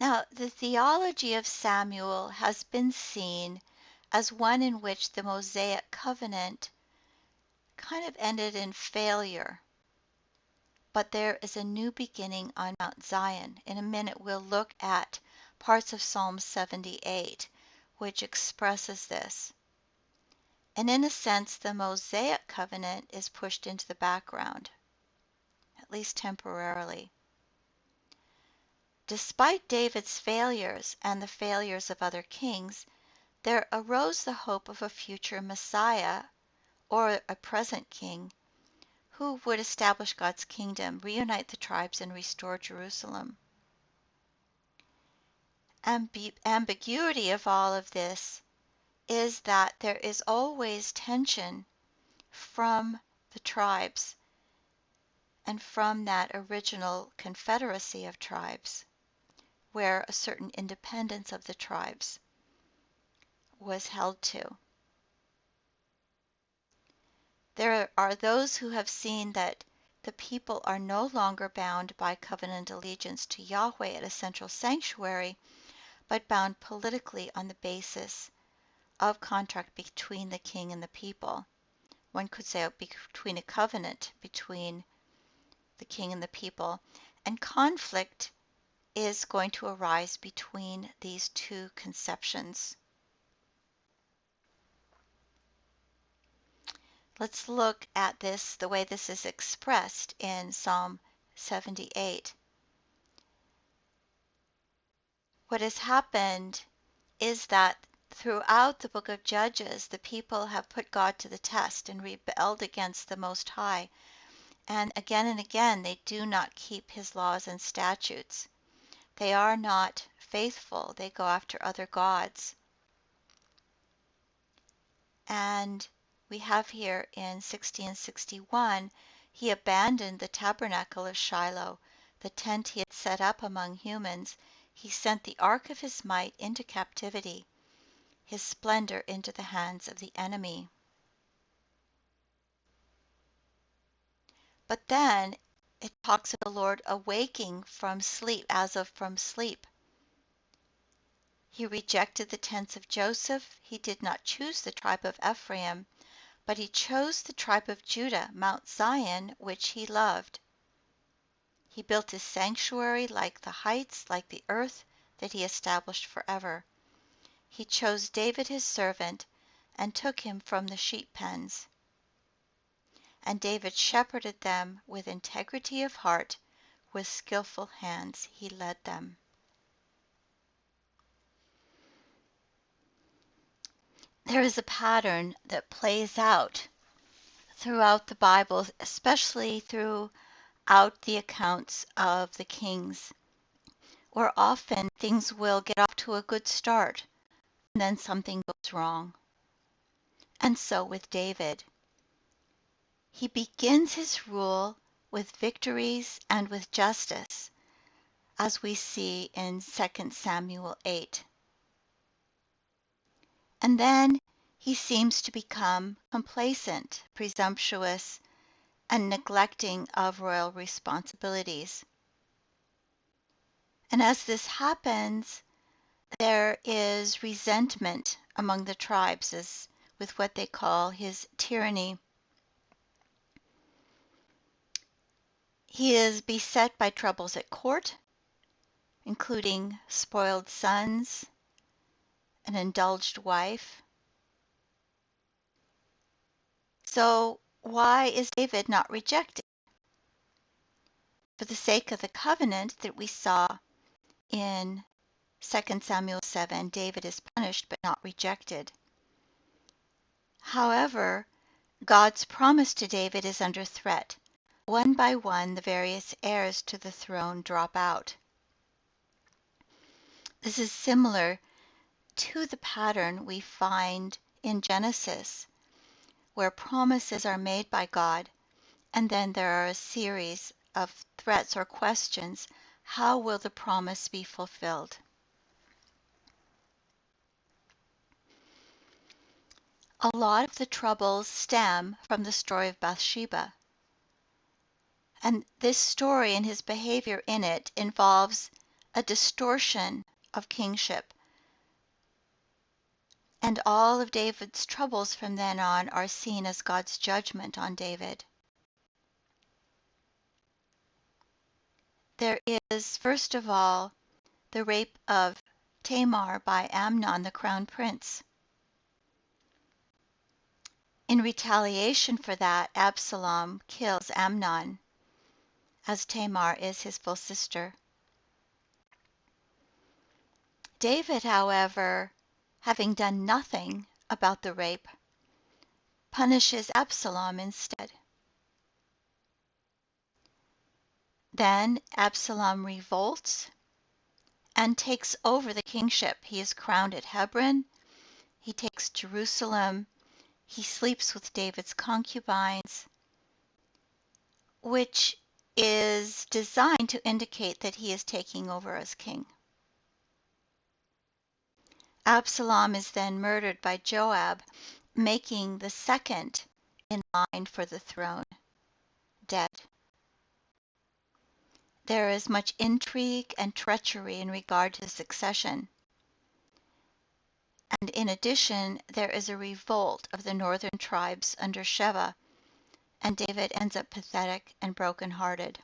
Now, the theology of Samuel has been seen as one in which the Mosaic covenant kind of ended in failure. But there is a new beginning on Mount Zion. In a minute, we'll look at parts of Psalm 78, which expresses this. And in a sense, the Mosaic covenant is pushed into the background, at least temporarily. Despite David's failures and the failures of other kings, there arose the hope of a future Messiah or a present king who would establish God's kingdom, reunite the tribes, and restore Jerusalem. Ambiguity of all of this is that there is always tension from the tribes and from that original confederacy of tribes, where a certain independence of the tribes was held to. There are those who have seen that the people are no longer bound by covenant allegiance to Yahweh at a central sanctuary, but bound politically on the basis of contract between the king and the people. One could say between a covenant between the king and the people, and conflict is going to arise between these two conceptions. Let's look at this, the way this is expressed in Psalm 78. What has happened is that throughout the book of Judges, the people have put God to the test and rebelled against the Most High. And again, they do not keep his laws and statutes. They are not faithful. They go after other gods. And we have here in 60 and 61, he abandoned the tabernacle of Shiloh, the tent he had set up among humans. He sent the ark of his might into captivity, his splendor into the hands of the enemy. But then it talks of the Lord awaking from sleep, as of from sleep. He rejected the tents of Joseph. He did not choose the tribe of Ephraim, but he chose the tribe of Judah, Mount Zion, which he loved. He built his sanctuary like the heights, like the earth that he established forever. He chose David his servant and took him from the sheep pens. And David shepherded them with integrity of heart, with skillful hands he led them. There is a pattern that plays out throughout the Bible, especially throughout the accounts of the kings, where often things will get off to a good start, and then something goes wrong. And so with David. He begins his rule with victories and with justice, as we see in 2 Samuel 8. And then he seems to become complacent, presumptuous, and neglecting of royal responsibilities. And as this happens, there is resentment among the tribes with what they call his tyranny. He is beset by troubles at court, including spoiled sons, an indulged wife. So why is David not rejected? For the sake of the covenant that we saw in 2 Samuel 7, David is punished but not rejected. However, God's promise to David is under threat. One by one, the various heirs to the throne drop out. This is similar to the pattern we find in Genesis, where promises are made by God, and then there are a series of threats or questions. How will the promise be fulfilled? A lot of the troubles stem from the story of Bathsheba. And this story and his behavior in it involves a distortion of kingship. And all of David's troubles from then on are seen as God's judgment on David. There is, first of all, the rape of Tamar by Amnon, the crown prince. In retaliation for that, Absalom kills Amnon, as Tamar is his full sister. David, however, having done nothing about the rape, punishes Absalom instead. Then Absalom revolts and takes over the kingship. He is crowned at Hebron. He takes Jerusalem. He sleeps with David's concubines, which is designed to indicate that he is taking over as king. Absalom is then murdered by Joab, making the second in line for the throne dead. There is much intrigue and treachery in regard to the succession. And in addition, there is a revolt of the northern tribes under Sheva, and David ends up pathetic and brokenhearted.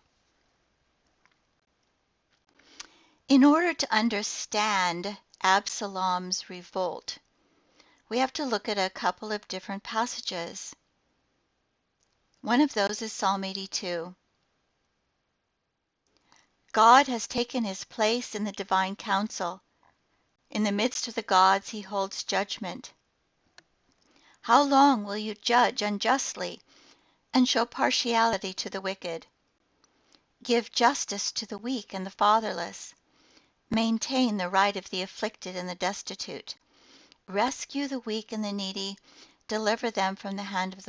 In order to understand Absalom's revolt, we have to look at a couple of different passages. One of those is Psalm 82. God has taken his place in the divine council. In the midst of the gods he holds judgment. How long will you judge unjustly and show partiality to the wicked? Give justice to the weak and the fatherless. Maintain the right of the afflicted and the destitute. Rescue the weak and the needy. Deliver them from the hand of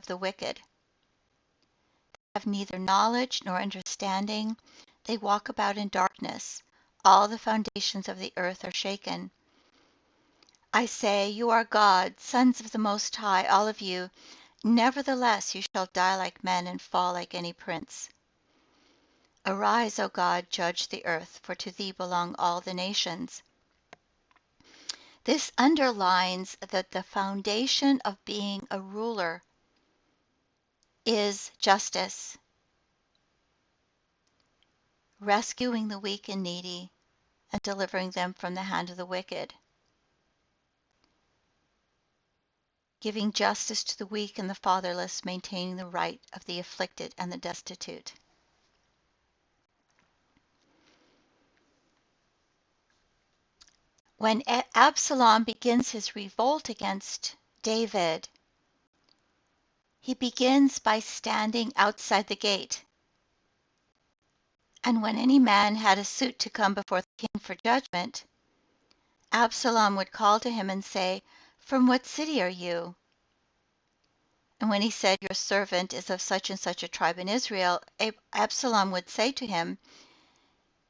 the wicked. They have neither knowledge nor understanding. They walk about in darkness. All the foundations of the earth are shaken. I say, you are God, sons of the Most High, all of you. Nevertheless, you shall die like men and fall like any prince. Arise, O God, judge the earth, for to thee belong all the nations. This underlines that the foundation of being a ruler is justice, rescuing the weak and needy, and delivering them from the hand of the wicked. Giving justice to the weak and the fatherless, maintaining the right of the afflicted and the destitute. When Absalom begins his revolt against David, he begins by standing outside the gate. And when any man had a suit to come before the king for judgment, Absalom would call to him and say, "From what city are you?" And when he said, "Your servant is of such and such a tribe in Israel," Absalom would say to him,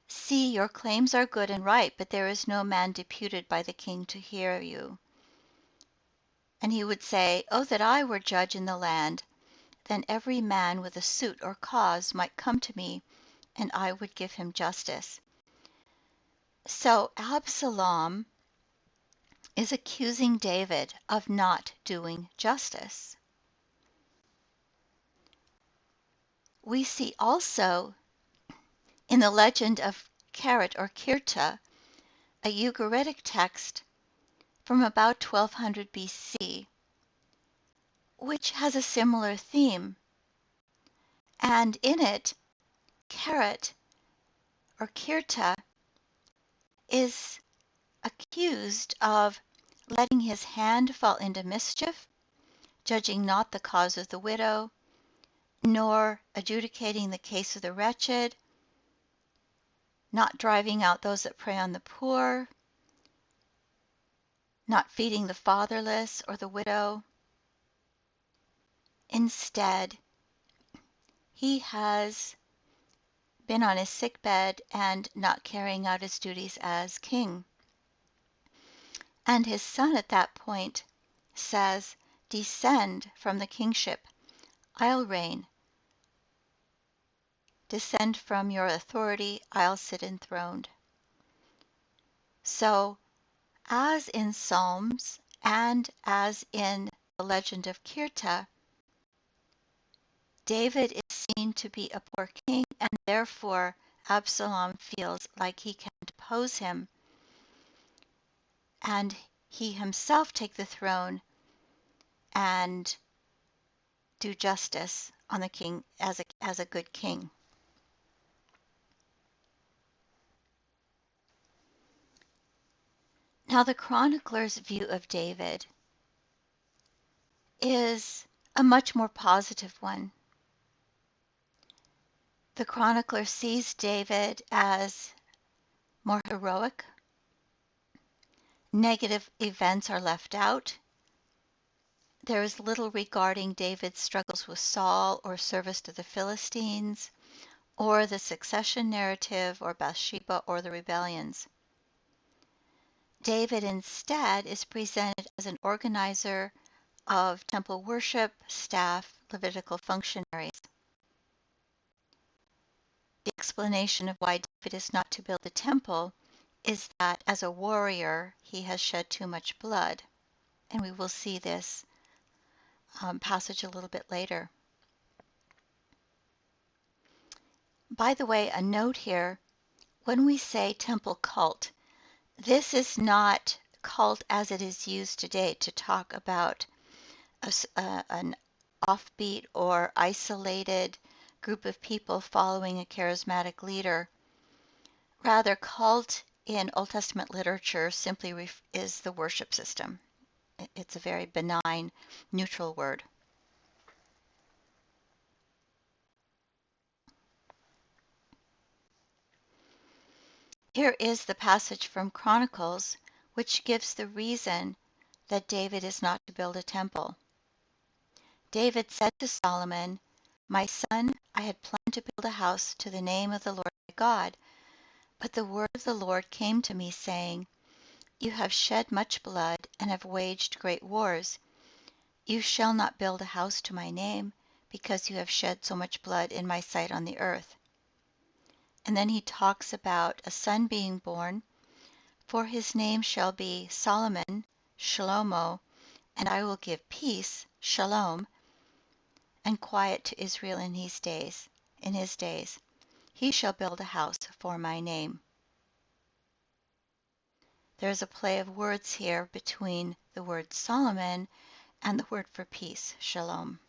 "See, your claims are good and right, but there is no man deputed by the king to hear you." And he would say, "Oh, that I were judge in the land, then every man with a suit or cause might come to me, and I would give him justice." So Absalom is accusing David of not doing justice. We see also in the legend of Karat or Kirta, a Ugaritic text from about 1200 BC, which has a similar theme. And in it, Karat or Kirta is accused of letting his hand fall into mischief, judging not the cause of the widow, nor adjudicating the case of the wretched, not driving out those that prey on the poor, not feeding the fatherless or the widow. Instead, he has been on his sick bed and not carrying out his duties as king. And his son at that point says, "Descend from the kingship, I'll reign. Descend from your authority, I'll sit enthroned." So, as in Psalms and as in the legend of Kirta, David is seen to be a poor king, and therefore Absalom feels like he can depose him and he himself take the throne and do justice on the king as a good king. Now, the chronicler's view of David is a much more positive one. The chronicler sees David as more heroic. Negative events are left out. There is little regarding David's struggles with Saul or service to the Philistines, or the succession narrative, or Bathsheba, or the rebellions. David instead is presented as an organizer of temple worship, staff, Levitical functionaries. The explanation of why David is not to build a temple is that as a warrior, he has shed too much blood. And we will see this passage a little bit later. By the way, a note here, when we say temple cult, this is not cult as it is used today to talk about an offbeat or isolated group of people following a charismatic leader. Rather, cult in Old Testament literature simply is the worship system. It's a very benign, neutral word. Here is the passage from Chronicles, which gives the reason that David is not to build a temple. David said to Solomon, "My son, I had planned to build a house to the name of the Lord my God, but the word of the Lord came to me, saying, You have shed much blood and have waged great wars. You shall not build a house to my name, because you have shed so much blood in my sight on the earth." And then he talks about a son being born, "For his name shall be Solomon, Shlomo, and I will give peace, Shalom, and quiet to Israel in his days. He shall build a house for my name." There's a play of words here between the word Solomon and the word for peace, Shalom.